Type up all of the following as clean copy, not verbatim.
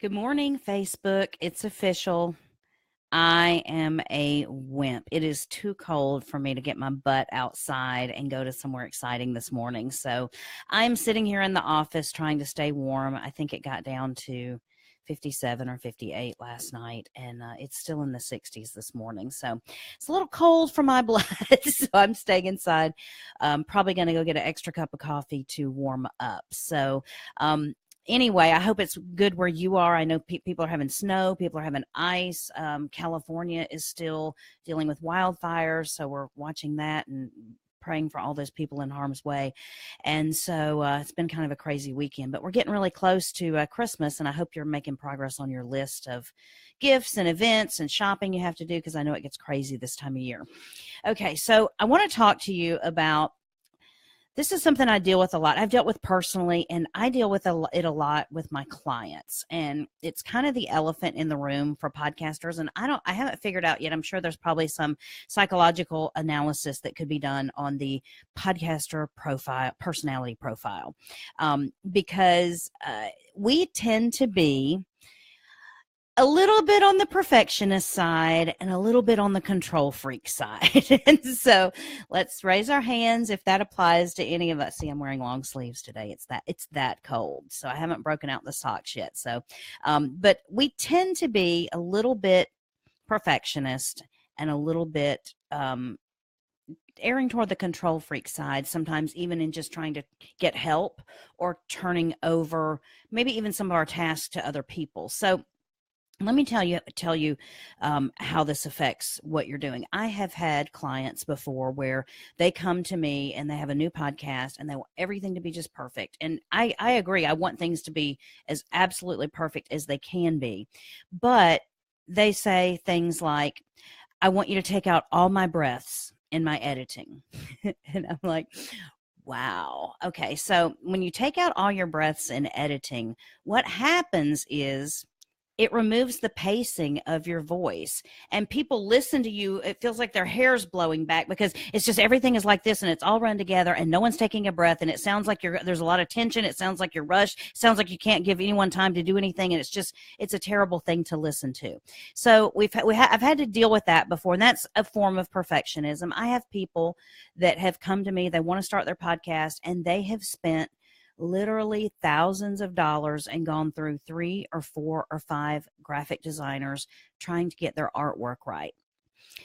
Good morning, Facebook. It's official. I am a wimp. It is too cold for me to get my butt outside and go to somewhere exciting this morning. So I'm sitting here in the office trying to stay warm. I think it got down to 57 or 58 last night, and it's still in the 60s this morning. So it's a little cold for my blood, so I'm staying inside. Probably going to go get an extra cup of coffee to warm up. So anyway, I hope it's good where you are. I know people are having snow, people are having ice. California is still dealing with wildfires, so we're watching that and praying for all those people in harm's way. And so it's been kind of a crazy weekend, but we're getting really close to Christmas, and I hope you're making progress on your list of gifts and events and shopping you have to do, because I know it gets crazy this time of year. Okay, so I want to talk to you about, this is something I deal with a lot. I've dealt with personally, and I deal with it a lot with my clients. And it's kind of the elephant in the room for podcasters. And I haven't figured out yet. I'm sure there's probably some psychological analysis that could be done on the podcaster profile, personality profile, because we tend to be a little bit on the perfectionist side and a little bit on the control freak side. And so let's raise our hands if that applies to any of us. See, I'm wearing long sleeves today. It's that cold. So I haven't broken out the socks yet. So, but we tend to be a little bit perfectionist and a little bit, erring toward the control freak side, sometimes even in just trying to get help or turning over maybe even some of our tasks to other people. So let me tell you how this affects what you're doing. I have had clients before where they come to me and they have a new podcast and they want everything to be just perfect. And I agree. I want things to be as absolutely perfect as they can be. But they say things like, I want you to take out all my breaths in my editing. And I'm like, wow. Okay. So when you take out all your breaths in editing, what happens is it removes the pacing of your voice, and people listen to you. It feels like their hair's blowing back because it's just, everything is like this and it's all run together and no one's taking a breath. And it sounds like there's a lot of tension. It sounds like you're rushed. It sounds like you can't give anyone time to do anything. And it's a terrible thing to listen to. So I've had to deal with that before. And that's a form of perfectionism. I have people that have come to me, they want to start their podcast, and they have spent literally thousands of dollars and gone through 3 or 4 or 5 graphic designers trying to get their artwork right.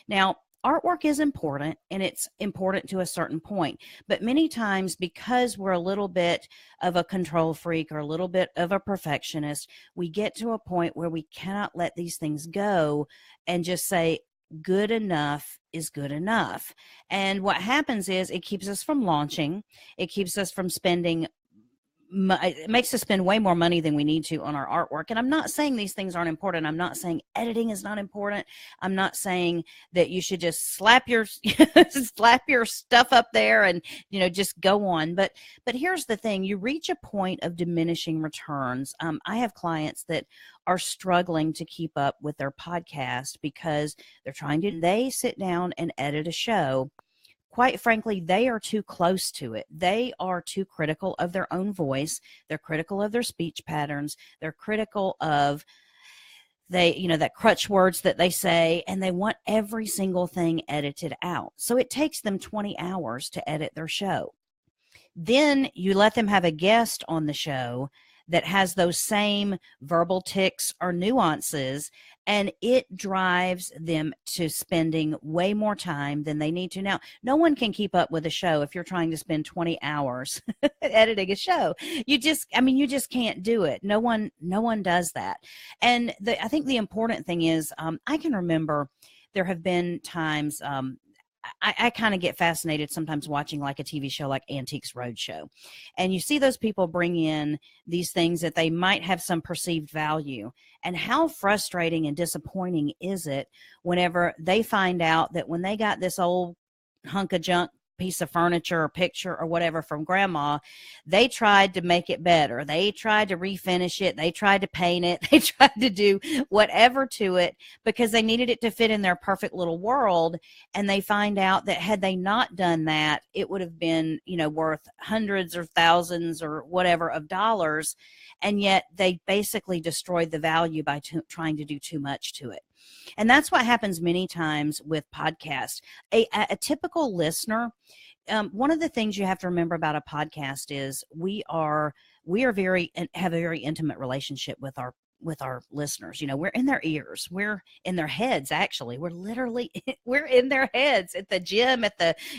Now, artwork is important, and it's important to a certain point, but many times, because we're a little bit of a control freak or a little bit of a perfectionist, we get to a point where we cannot let these things go and just say, good enough is good enough. And what happens is it keeps us from launching. It keeps us from spending, it makes us spend way more money than we need to on our artwork. And I'm not saying these things aren't important. I'm not saying editing is not important. I'm not saying that you should just slap your stuff up there and, just go on. But here's the thing. You reach a point of diminishing returns. I have clients that are struggling to keep up with their podcast because they sit down and edit a show. Quite frankly, they are too close to it. They are too critical of their own voice. They're critical of their speech patterns. They're critical of that crutch words that they say, and they want every single thing edited out. So it takes them 20 hours to edit their show. Then you let them have a guest on the show that has those same verbal tics or nuances, and it drives them to spending way more time than they need to. Now, no one can keep up with a show if you're trying to spend 20 hours editing a show. You just can't do it. No one does that. And I think the important thing is, I can remember there have been times, I kind of get fascinated sometimes watching like a TV show like Antiques Roadshow. And you see those people bring in these things that they might have some perceived value. And how frustrating and disappointing is it whenever they find out that when they got this old hunk of junk piece of furniture or picture or whatever from grandma, they tried to make it better. They tried to refinish it. They tried to paint it. They tried to do whatever to it because they needed it to fit in their perfect little world. And they find out that had they not done that, it would have been, worth hundreds or thousands or whatever of dollars. And yet they basically destroyed the value by trying to do too much to it. And that's what happens many times with podcasts. A typical listener, one of the things you have to remember about a podcast is we have a very intimate relationship with our listeners. We're in their ears, we're in their heads. Actually, we're in their heads at the gym,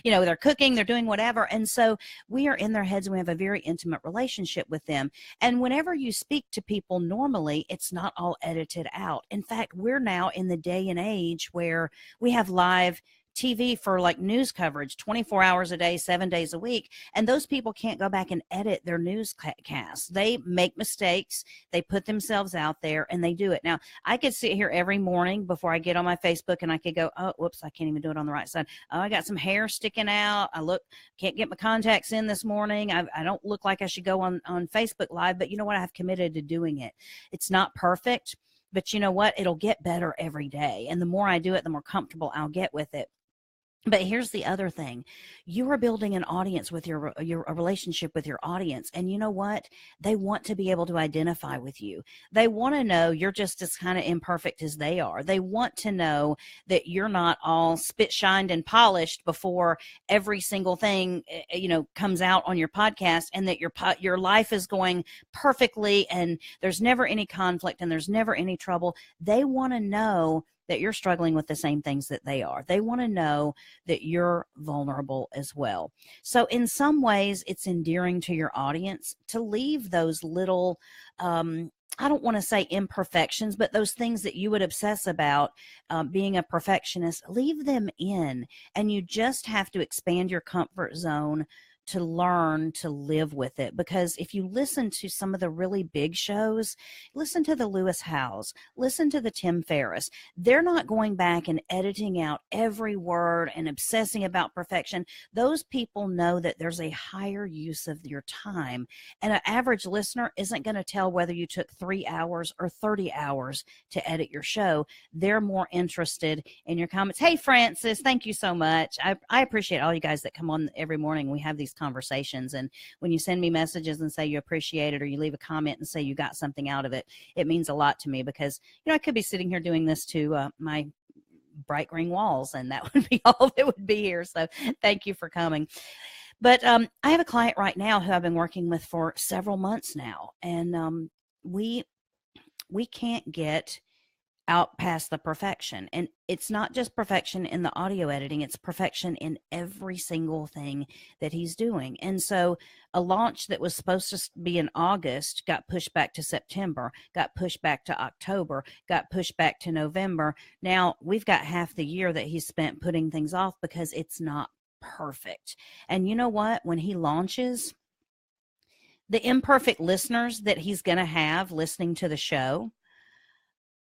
they're cooking, they're doing whatever. And so we are in their heads and we have a very intimate relationship with them. And whenever you speak to people normally, it's not all edited out. In fact, we're now in the day and age where we have live TV for like news coverage 24 hours a day, 7 days a week. And those people can't go back and edit their newscasts. They make mistakes. They put themselves out there and they do it. Now, I could sit here every morning before I get on my Facebook and I could go, oh, whoops, I can't even do it on the right side. Oh, I got some hair sticking out. Can't get my contacts in this morning. I don't look like I should go on Facebook Live, but you know what? I've committed to doing it. It's not perfect, but you know what? It'll get better every day. And the more I do it, the more comfortable I'll get with it. But here's the other thing. You are building an audience with a relationship with your audience. And you know what? They want to be able to identify with you. They want to know you're just as kind of imperfect as they are. They want to know that you're not all spit shined and polished before every single thing, comes out on your podcast, and that your life is going perfectly and there's never any conflict and there's never any trouble. They want to know that you're struggling with the same things that they are. They want to know that you're vulnerable as well. So in some ways, it's endearing to your audience to leave those little, I don't want to say imperfections, but those things that you would obsess about, being a perfectionist, leave them in. And you just have to expand your comfort zone to learn to live with it. Because if you listen to some of the really big shows, listen to the Lewis Howes, listen to the Tim Ferriss, they're not going back and editing out every word and obsessing about perfection. Those people know that there's a higher use of your time. And an average listener isn't going to tell whether you took 3 hours or 30 hours to edit your show. They're more interested in your comments. Hey, Francis, thank you so much. I appreciate all you guys that come on every morning. We have these conversations, and when you send me messages and say you appreciate it, or you leave a comment and say you got something out of it, it means a lot to me, because I could be sitting here doing this to my bright green walls, and that would be all that would be here. So thank you for coming. But I have a client right now who I've been working with for several months now, and we can't get out past the perfection. And it's not just perfection in the audio editing, it's perfection in every single thing that he's doing. And so a launch that was supposed to be in August got pushed back to September, got pushed back to October, got pushed back to November. Now we've got half the year that he's spent putting things off because it's not perfect. And you know what? When he launches, the imperfect listeners that he's going to have listening to the show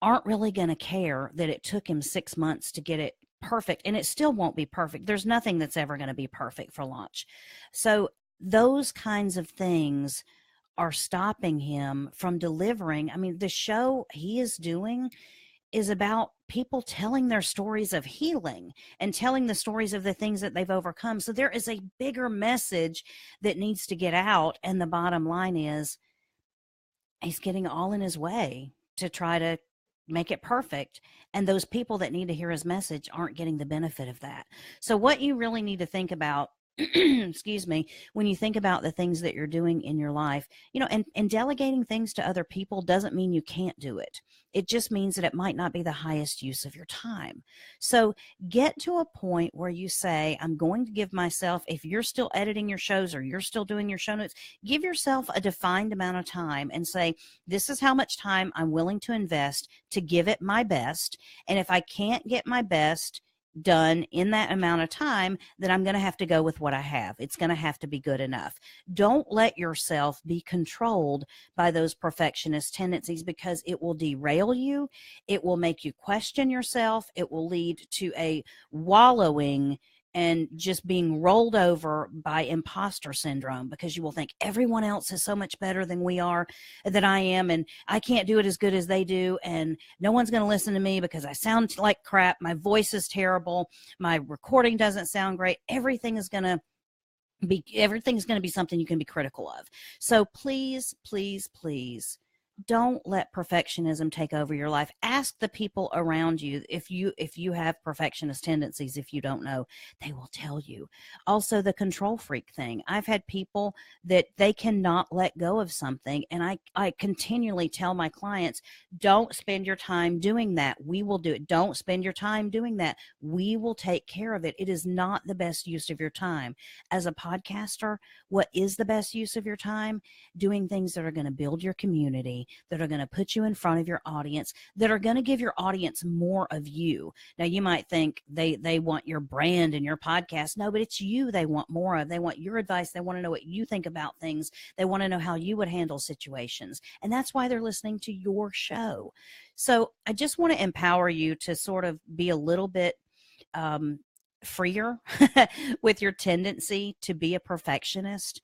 aren't really going to care that it took him 6 months to get it perfect, and it still won't be perfect. There's nothing that's ever going to be perfect for launch. So those kinds of things are stopping him from delivering. I mean, the show he is doing is about people telling their stories of healing and telling the stories of the things that they've overcome. So there is a bigger message that needs to get out, and the bottom line is he's getting all in his way to try to make it perfect. And those people that need to hear his message aren't getting the benefit of that. So what you really need to think about, excuse me, when you think about the things that you're doing in your life, and delegating things to other people doesn't mean you can't do it. It just means that it might not be the highest use of your time. So get to a point where you say, I'm going to give myself, if you're still editing your shows or you're still doing your show notes, give yourself a defined amount of time and say, this is how much time I'm willing to invest to give it my best. And if I can't get my best done in that amount of time, then I'm going to have to go with what I have. It's going to have to be good enough. Don't let yourself be controlled by those perfectionist tendencies, because it will derail you. It will make you question yourself. It will lead to a wallowing and just being rolled over by imposter syndrome, because you will think everyone else is so much better than I am, and I can't do it as good as they do, and no one's going to listen to me because I sound like crap, my voice is terrible, my recording doesn't sound great. Everything's going to be something you can be critical of. So please, please, please don't let perfectionism take over your life. Ask the people around you if you have perfectionist tendencies. If you don't know, they will tell you. Also, the control freak thing. I've had people that they cannot let go of something, and I continually tell my clients, don't spend your time doing that. We will do it. Don't spend your time doing that. We will take care of it. It is not the best use of your time. As a podcaster, what is the best use of your time? Doing things that are going to build your community, that are going to put you in front of your audience, that are going to give your audience more of you. Now, you might think they want your brand and your podcast. No, but it's you they want more of. They want your advice. They want to know what you think about things. They want to know how you would handle situations. And that's why they're listening to your show. So I just want to empower you to sort of be a little bit freer with your tendency to be a perfectionist.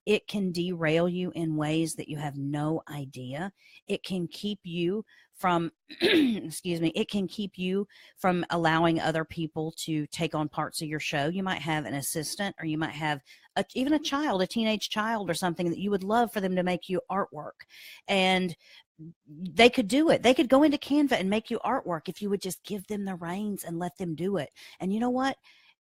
It can derail you in ways that you have no idea. It can keep you from, excuse me, it can keep you from allowing other people to take on parts of your show. You might have an assistant, or you might have even a child, a teenage child or something, that you would love for them to make you artwork. And they could do it. They could go into Canva and make you artwork if you would just give them the reins and let them do it. And you know what?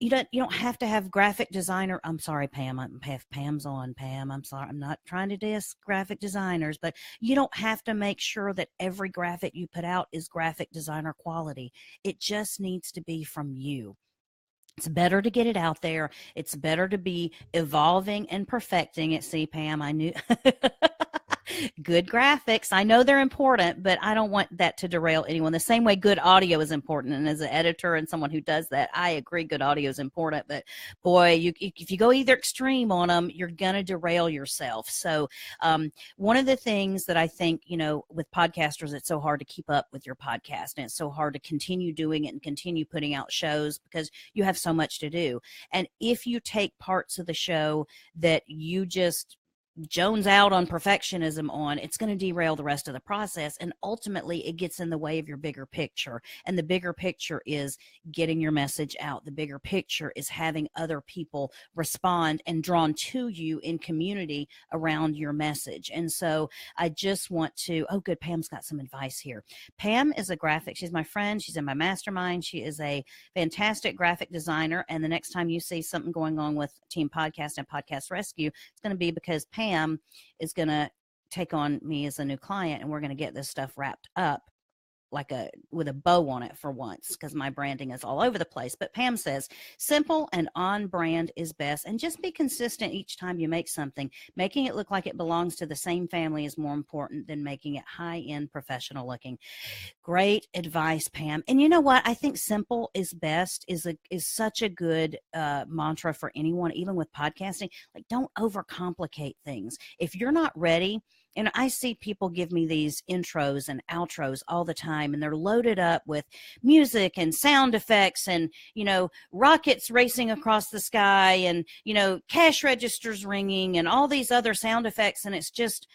You don't have to have graphic designer. I'm sorry, Pam. Pam's on, Pam. I'm sorry. I'm not trying to diss graphic designers, but you don't have to make sure that every graphic you put out is graphic designer quality. It just needs to be from you. It's better to get it out there. It's better to be evolving and perfecting it. See, Pam, I knew. Good graphics. I know they're important, but I don't want that to derail anyone. The same way good audio is important. And as an editor and someone who does that, I agree good audio is important. But boy, if you go either extreme on them, you're going to derail yourself. So one of the things that I think, with podcasters, it's so hard to keep up with your podcast, and it's so hard to continue doing it and continue putting out shows because you have so much to do. And if you take parts of the show that you just Jones out on perfectionism on, it's going to derail the rest of the process. And ultimately it gets in the way of your bigger picture. And the bigger picture is getting your message out. The bigger picture is having other people respond and drawn to you in community around your message. And so I just want to, oh good, Pam's got some advice here. Pam is a graphic. She's my friend. She's in my mastermind. She is a fantastic graphic designer. And the next time you see something going on with Team Podcast and Podcast Rescue, it's going to be because Pam is going to take on me as a new client, and we're going to get this stuff wrapped up with a bow on it for once, because my branding is all over the place. But Pam says simple and on brand is best, and just be consistent each time you make something. Making it look like it belongs to the same family is more important than making it high-end professional looking. Great advice, Pam. And you know what? I think simple is best is such a good mantra for anyone, even with podcasting. Like, don't overcomplicate things. If you're not ready, and I see people give me these intros and outros all the time, and they're loaded up with music and sound effects and, rockets racing across the sky and, cash registers ringing and all these other sound effects. And it's just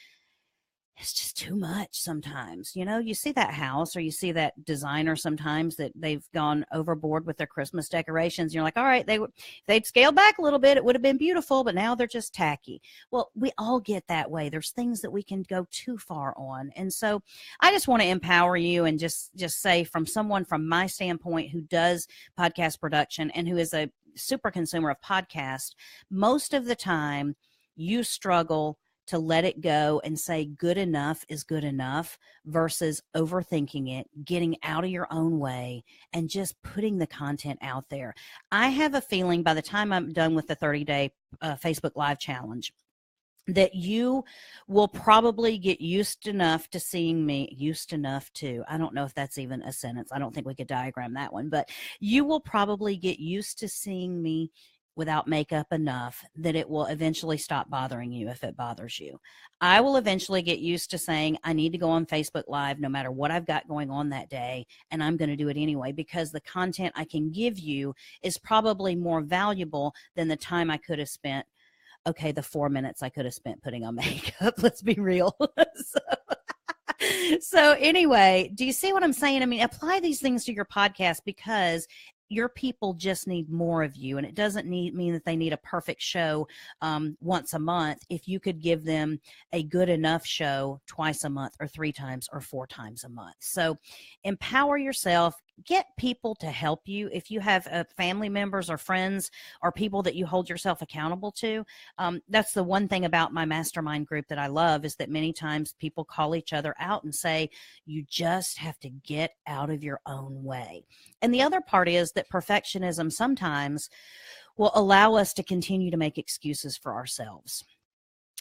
too much sometimes. You see that house, or you see that designer sometimes that they've gone overboard with their Christmas decorations. You're like, all right, if they'd scaled back a little bit, it would have been beautiful, but now they're just tacky. Well, we all get that way. There's things that we can go too far on. And so I just want to empower you and just say, from someone from my standpoint who does podcast production and who is a super consumer of podcasts, most of the time you struggle to let it go and say good enough is good enough versus overthinking it, getting out of your own way, and just putting the content out there. I have a feeling by the time I'm done with the 30-day Facebook Live challenge, that you will probably get used enough to seeing me, I don't know if that's even a sentence. I don't think we could diagram that one, but you will probably get used to seeing me without makeup enough that it will eventually stop bothering you if it bothers you. I will eventually get used to saying, I need to go on Facebook Live no matter what I've got going on that day, and I'm going to do it anyway, because the content I can give you is probably more valuable than the time I could have spent. Okay, the 4 minutes I could have spent putting on makeup. Let's be real. So anyway, do you see what I'm saying? I mean, apply these things to your podcast, because your people just need more of you, and it doesn't mean that they need a perfect show once a month. If you could give them a good enough show twice a month, or 3 times, or 4 times a month. So empower yourself. Get people to help you. If you have family members or friends or people that you hold yourself accountable to, that's the one thing about my mastermind group that I love, is that many times people call each other out and say, you just have to get out of your own way. And the other part is that perfectionism sometimes will allow us to continue to make excuses for ourselves.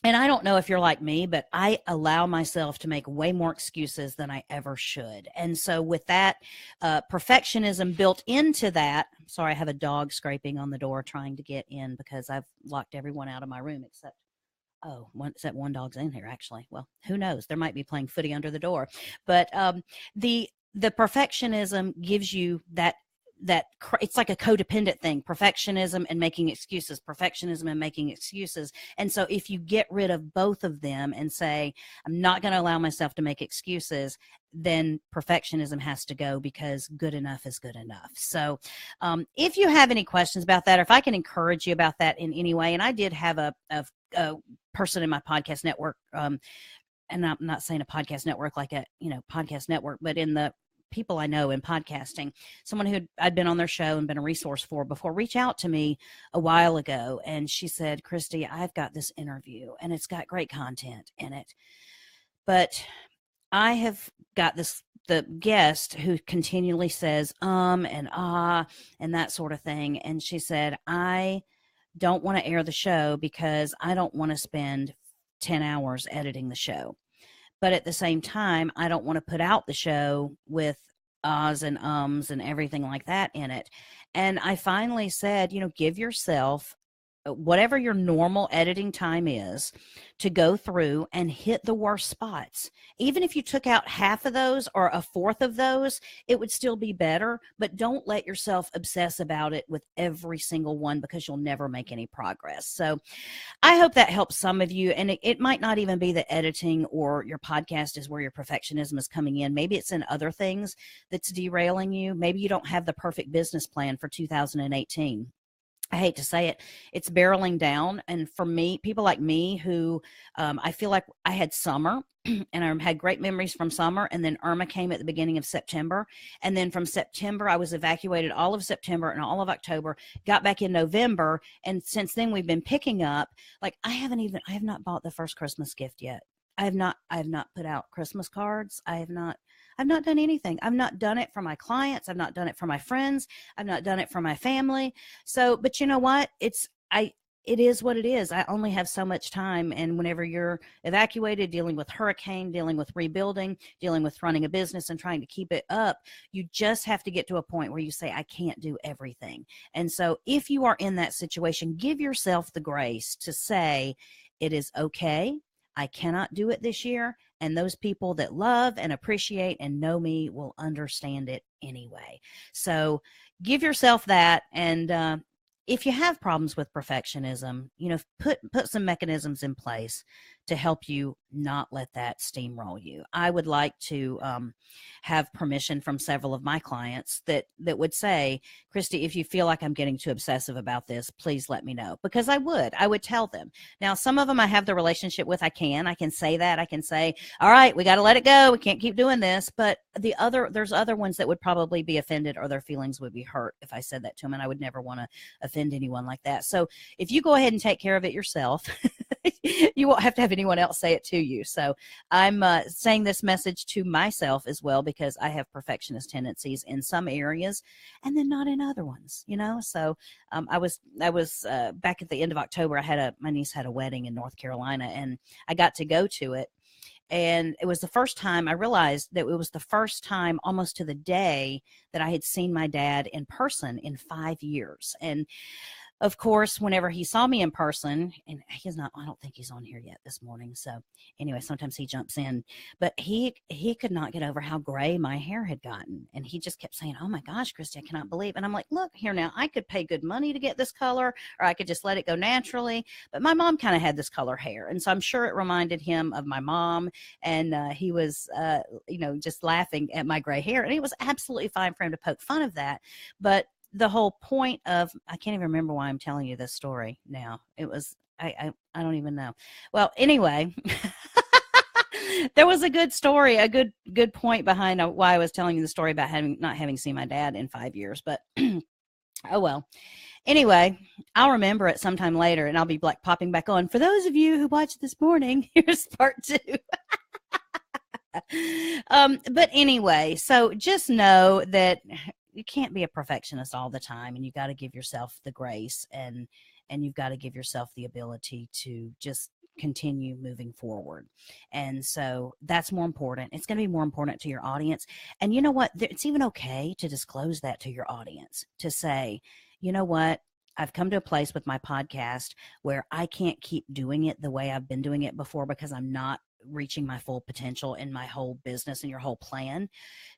And I don't know if you're like me, but I allow myself to make way more excuses than I ever should. And so with that perfectionism built into that, sorry, I have a dog scraping on the door trying to get in because I've locked everyone out of my room except one dog's in here, actually. Well, who knows? There might be playing footy under the door. But the perfectionism gives you that it's like a codependent thing, perfectionism and making excuses, perfectionism and making excuses. And so if you get rid of both of them and say, I'm not going to allow myself to make excuses, then perfectionism has to go, because good enough is good enough. So if you have any questions about that, or if I can encourage you about that in any way, and I did have a person in my podcast network, and I'm not saying a podcast network like a podcast network, but in the people I know in podcasting, someone who I'd been on their show and been a resource for before, reached out to me a while ago, and she said, Christy, I've got this interview and it's got great content in it, but I have got the guest who continually says and ah and that sort of thing. And she said, I don't want to air the show because I don't want to spend 10 hours editing the show. But at the same time, I don't want to put out the show with ahs and ums and everything like that in it. And I finally said, give yourself whatever your normal editing time is to go through and hit the worst spots. Even if you took out half of those or a fourth of those, it would still be better, but don't let yourself obsess about it with every single one, because you'll never make any progress. So I hope that helps some of you. And it might not even be the editing or your podcast is where your perfectionism is coming in. Maybe it's in other things that's derailing you. Maybe you don't have the perfect business plan for 2018. I hate to say it, it's barreling down. And for me, people like me who I feel like I had summer and I had great memories from summer. And then Irma came at the beginning of September. And then from September, I was evacuated all of September and all of October, got back in November. And since then we've been picking up, like I have not bought the first Christmas gift yet. I have not put out Christmas cards. I've not done anything. I've not done it for my clients. I've not done it for my friends. I've not done it for my family. So, but you know what? It is what it is. I only have so much time. And whenever you're evacuated, dealing with hurricane, dealing with rebuilding, dealing with running a business and trying to keep it up, you just have to get to a point where you say, I can't do everything. And so if you are in that situation, give yourself the grace to say, it is okay. I cannot do it this year. And those people that love and appreciate and know me will understand it anyway. So give yourself that. And if you have problems with perfectionism, put some mechanisms in place to help you not let that steamroll you. I would like to have permission from several of my clients that would say, Christy, if you feel like I'm getting too obsessive about this, please let me know, because I would tell them. Now, some of them I have the relationship with. I can say that. I can say, all right, we got to let it go. We can't keep doing this. But there's other ones that would probably be offended, or their feelings would be hurt if I said that to them. And I would never want to offend anyone like that. So if you go ahead and take care of it yourself, you won't have to have anyone else say it to you. So I'm saying this message to myself as well, because I have perfectionist tendencies in some areas and then not in other ones, So I was back at the end of October. My niece had a wedding in North Carolina, and I got to go to it. And it was the first time I realized that it was the first time almost to the day that I had seen my dad in person in 5 years. And of course, whenever he saw me in person, and he's not, I don't think he's on here yet this morning. So anyway, sometimes he jumps in, but he could not get over how gray my hair had gotten. And he just kept saying, "Oh my gosh, Christy, I cannot believe." And I'm like, "Look here now, I could pay good money to get this color, or I could just let it go naturally." But my mom kind of had this color hair. And so I'm sure it reminded him of my mom. And he was, just laughing at my gray hair. And it was absolutely fine for him to poke fun of that. But the whole point of, I can't even remember why I'm telling you this story now. It was, I don't even know. Well, anyway, there was a good story, a good point behind why I was telling you the story about not having seen my dad in 5 years, but oh well. Anyway, I'll remember it sometime later, and I'll be like popping back on. For those of you who watched this morning, here's part 2. But anyway, so just know that you can't be a perfectionist all the time, and you got to give yourself the grace, and you've got to give yourself the ability to just continue moving forward. And so that's more important. It's going to be more important to your audience. And you know what? It's even okay to disclose that to your audience, to say, you know what? I've come to a place with my podcast where I can't keep doing it the way I've been doing it before, because I'm not reaching my full potential in my whole business and your whole plan.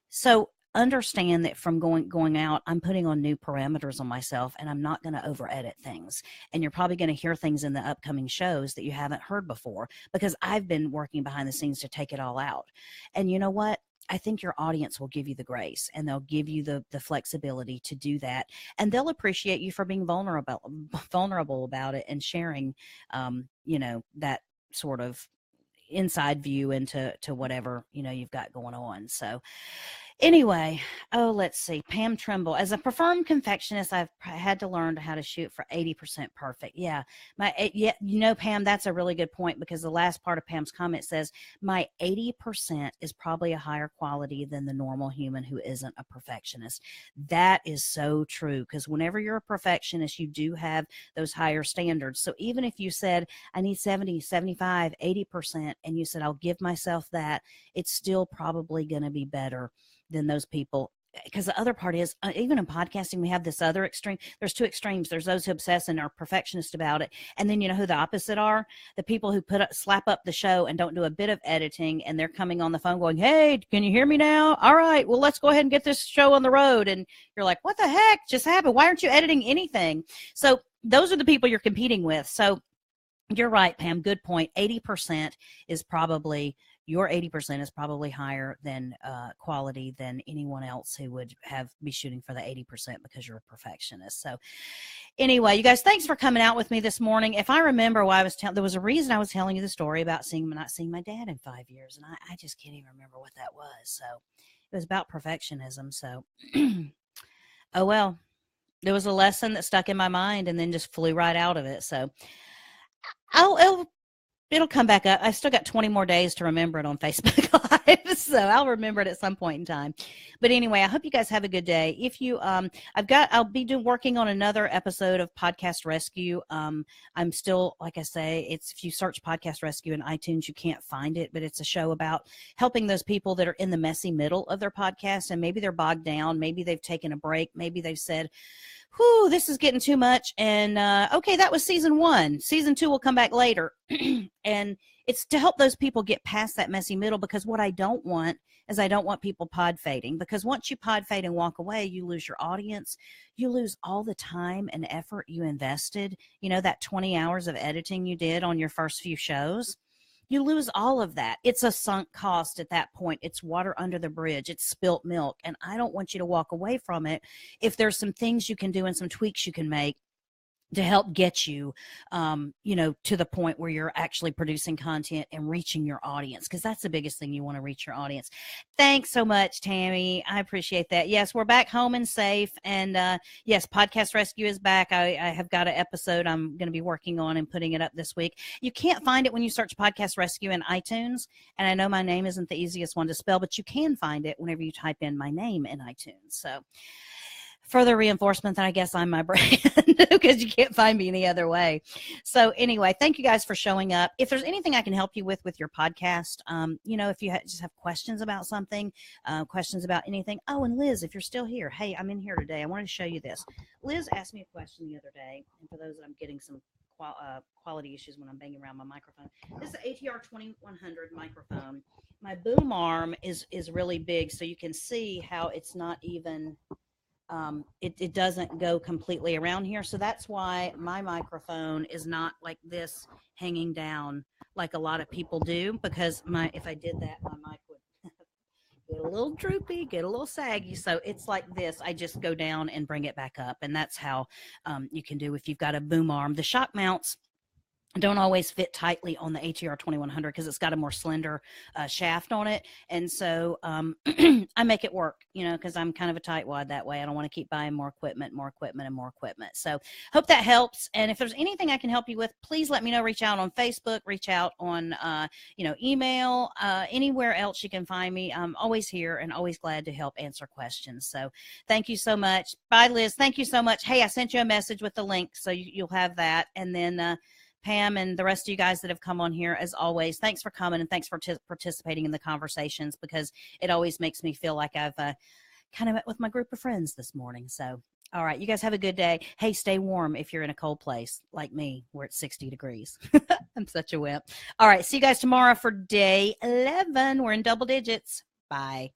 So understand that from going out, I'm putting on new parameters on myself, and I'm not going to over edit things. And you're probably going to hear things in the upcoming shows that you haven't heard before, because I've been working behind the scenes to take it all out. And you know what? I think your audience will give you the grace, and they'll give you the flexibility to do that. And they'll appreciate you for being vulnerable about it, and sharing, that sort of inside view into whatever, you've got going on. So anyway, let's see. Pam Trimble. As a performed confectionist, I've had to learn how to shoot for 80% perfect. Yeah. Pam, that's a really good point, because the last part of Pam's comment says my 80% is probably a higher quality than the normal human who isn't a perfectionist. That is so true, because whenever you're a perfectionist, you do have those higher standards. So even if you said, I need 70, 75, 80%, and you said, I'll give myself that, it's still probably going to be better than those people. Because the other part is, even in podcasting, we have this other extreme. There's 2 extremes. There's those who obsess and are perfectionist about it. And then you know who the opposite are? The people who slap up the show and don't do a bit of editing, and they're coming on the phone going, "Hey, can you hear me now? All right, well, let's go ahead and get this show on the road." And you're like, what the heck just happened? Why aren't you editing anything? So those are the people you're competing with. So you're right, Pam. Good point. 80% is probably, your 80% is probably higher than quality than anyone else who would be shooting for the 80%, because you're a perfectionist. So anyway, you guys, thanks for coming out with me this morning. If I remember why there was a reason I was telling you the story about not seeing my dad in 5 years. And I just can't even remember what that was. So it was about perfectionism. So, oh, well, there was a lesson that stuck in my mind and then just flew right out of it. So it'll come back up. I still got 20 more days to remember it on Facebook Live, so I'll remember it at some point in time. But anyway, I hope you guys have a good day. If you, I'll be working on another episode of Podcast Rescue. I'm still, like I say, if you search Podcast Rescue in iTunes, you can't find it, but it's a show about helping those people that are in the messy middle of their podcast, and maybe they're bogged down, maybe they've taken a break, maybe they've said, whew, this is getting too much. And okay, that was season 1. Season 2 will come back later. And it's to help those people get past that messy middle, because what I don't want is I don't want people pod fading, because once you pod fade and walk away, you lose your audience. You lose all the time and effort you invested, that 20 hours of editing you did on your first few shows. You lose all of that. It's a sunk cost at that point. It's water under the bridge. It's spilt milk. And I don't want you to walk away from it if there's some things you can do and some tweaks you can make to help get you, to the point where you're actually producing content and reaching your audience, because that's the biggest thing. You want to reach your audience. Thanks so much, Tammy. I appreciate that. Yes, we're back home and safe. And yes, Podcast Rescue is back. I have got an episode I'm going to be working on and putting it up this week. You can't find it when you search Podcast Rescue in iTunes. And I know my name isn't the easiest one to spell, but you can find it whenever you type in my name in iTunes. So further reinforcement that I guess I'm my brand because you can't find me any other way. So anyway, thank you guys for showing up. If there's anything I can help you with your podcast, if you just have questions about something, questions about anything. Oh, and Liz, if you're still here, hey, I'm in here today. I wanted to show you this. Liz asked me a question the other day, and for those that I'm getting some quality issues when I'm banging around my microphone. This is the ATR 2100 microphone. My boom arm is really big, so you can see how it's not even it doesn't go completely around here. So that's why my microphone is not like this hanging down like a lot of people do, because if I did that, my mic would get a little droopy, get a little saggy. So it's like this. I just go down and bring it back up. And that's how you can do if you've got a boom arm. The shock mounts don't always fit tightly on the ATR 2100 because it's got a more slender shaft on it. And so I make it work, because I'm kind of a tightwad that way. I don't want to keep buying more equipment. So hope that helps. And if there's anything I can help you with, please let me know. Reach out on Facebook, reach out on, email, anywhere else you can find me. I'm always here and always glad to help answer questions. So thank you so much. Bye, Liz. Thank you so much. Hey, I sent you a message with the link, so you'll have that. And then, Pam and the rest of you guys that have come on here, as always, thanks for coming and thanks for participating in the conversations, because it always makes me feel like I've kind of met with my group of friends this morning. So, all right, you guys have a good day. Hey, stay warm if you're in a cold place like me where it's 60 degrees. I'm such a wimp. All right, see you guys tomorrow for day 11. We're in double digits. Bye.